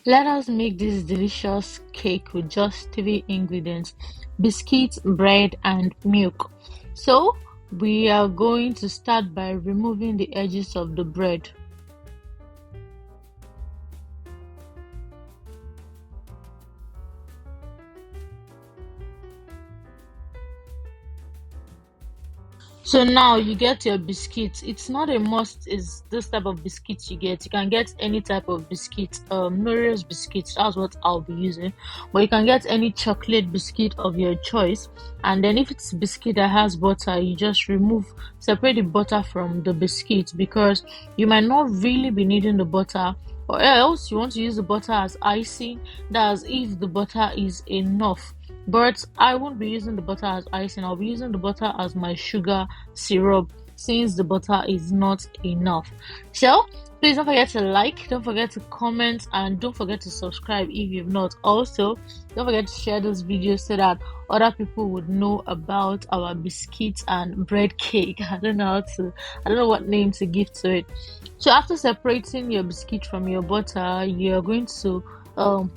Let us make this delicious cake with just three ingredients: biscuits, bread, and milk. So, we are going to start by removing the edges of the bread. So now you get your biscuits. It's not a must is this type of biscuits you get. You can get any type of biscuit, Nourish biscuits, that's what I'll be using. But you can get any chocolate biscuit of your choice. And then if it's biscuit that has butter, you just separate the butter from the biscuit because you might not really be needing the butter. Or else you want to use the butter as icing, that's if the butter is enough. But I won't be using the butter as icing. I'll be using the butter as my sugar syrup since the butter is not enough. So please don't forget to like, don't forget to comment, and don't forget to subscribe if you've not. Also, don't forget to share this video so that other people would know about our biscuits and bread cake. I don't know what name to give to it. So after separating your biscuit from your butter, you're going to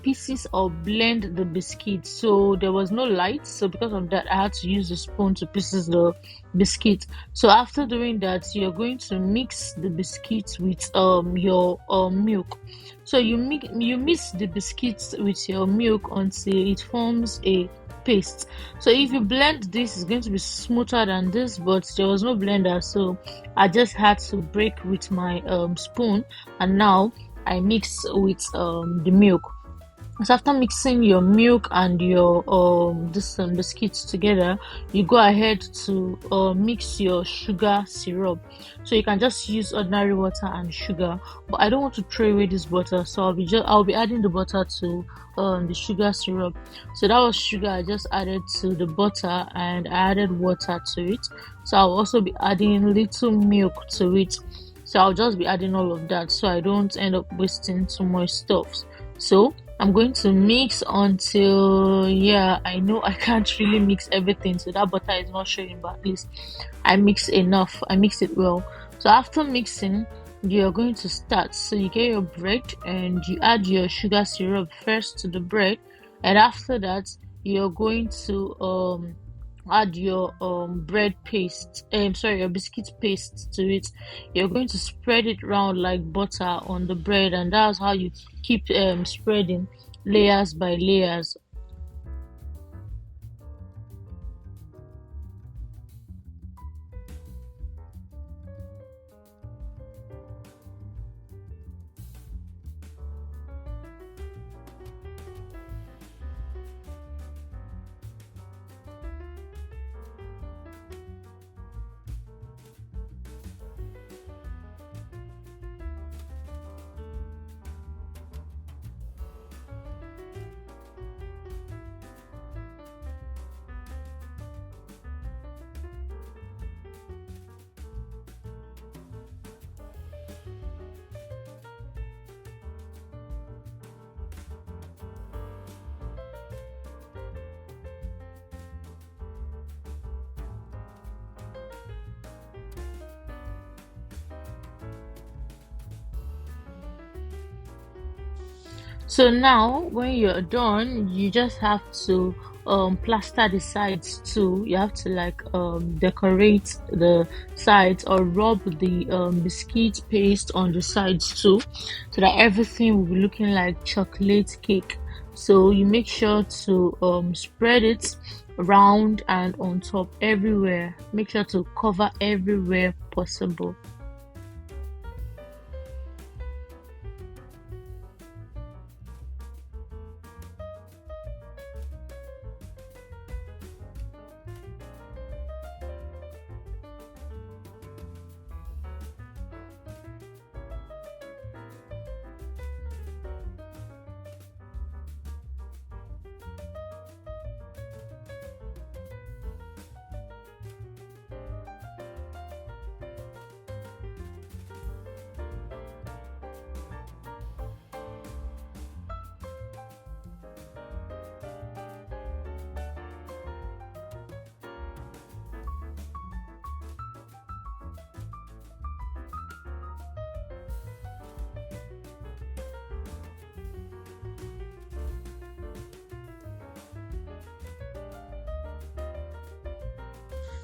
pieces or blend the biscuit. So there was no light, so because of that I had to use the spoon to pieces the biscuit. So after doing that, you're going to mix the biscuits with your milk. So you mix the biscuits with your milk until it forms a paste. So if you blend this, it's going to be smoother than this, but there was no blender, so I just had to break with my spoon, and now I mix with the milk. So after mixing your milk and your this biscuits together, you go ahead to mix your sugar syrup. So you can just use ordinary water and sugar, but I don't want to throw away this butter, so I'll be adding the butter to the sugar syrup. So that was sugar I just added to the butter, and I added water to it. So I'll also be adding little milk to it. So I'll just be adding all of that so I don't end up wasting too much stuff. So I'm going to mix until, yeah, I know I can't really mix everything, so that butter is not showing, but at least I mix enough. I mix it well. So after mixing, you're going to start. So you get your bread and you add your sugar syrup first to the bread, and after that, you're going to add your bread paste, sorry, your biscuit paste to it. You're going to spread it around like butter on the bread, and that's how you keep spreading layers by layers. So now, when you're done, you just have to plaster the sides too. You have to like decorate the sides or rub the biscuit paste on the sides too, so that everything will be looking like chocolate cake. So you make sure to spread it around and on top everywhere. Make sure to cover everywhere possible.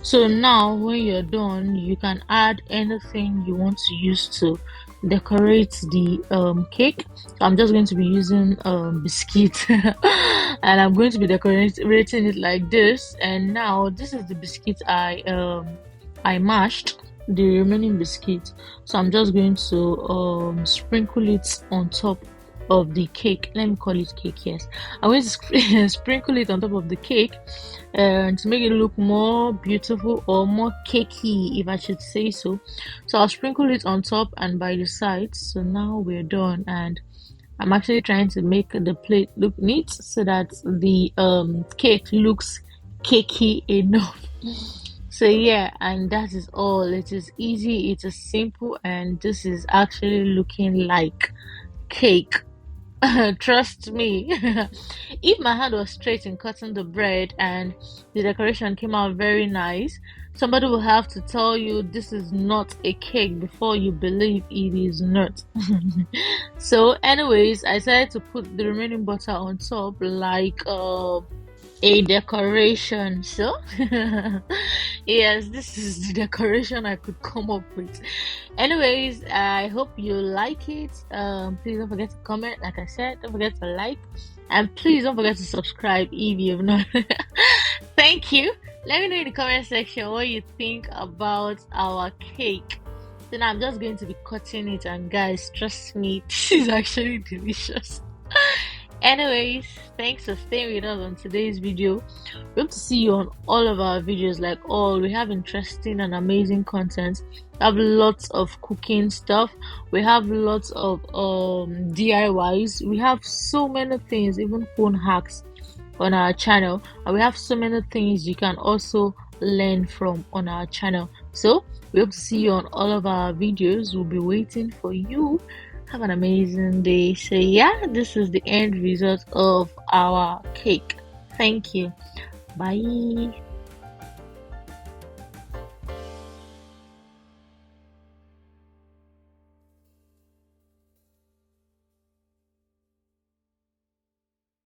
So now when you're done, you can add anything you want to use to decorate the cake. So I'm just going to be using biscuit and I'm going to be decorating it like this. And now this is the biscuit I mashed, the remaining biscuit. So I'm just going to sprinkle it on top of the cake. Let me call it cake, yes. I'm going to sprinkle it on top of the cake and to make it look more beautiful or more cakey, if I should say so. So I'll sprinkle it on top and by the sides. So now we're done, and I'm actually trying to make the plate look neat so that the cake looks cakey enough. So yeah, and that is all. It is easy, it is simple, and this is actually looking like cake. Trust me. If my hand was straight in cutting the bread and the decoration came out very nice, somebody will have to tell you this is not a cake before you believe it is not. So, anyways, I decided to put the remaining butter on top like a decoration. So, yes, this is the decoration I could come up with. Anyways, I hope you like it. Please don't forget to comment. Like I said, don't forget to like, and please don't forget to subscribe if you've not. Thank you. Let me know in the comment section what you think about our cake. Then I'm just going to be cutting it, and guys, trust me, this is actually delicious. Anyways, thanks for staying with us on today's video. We hope to see you on all of our videos. Like all, we have interesting and amazing content. We have lots of cooking stuff. We have lots of DIYs. We have so many things, even phone hacks on our channel. And we have so many things you can also learn from on our channel. So we hope to see you on all of our videos. We'll be waiting for you. Have an amazing day. So yeah, this is the end result of our cake. Thank you. Bye.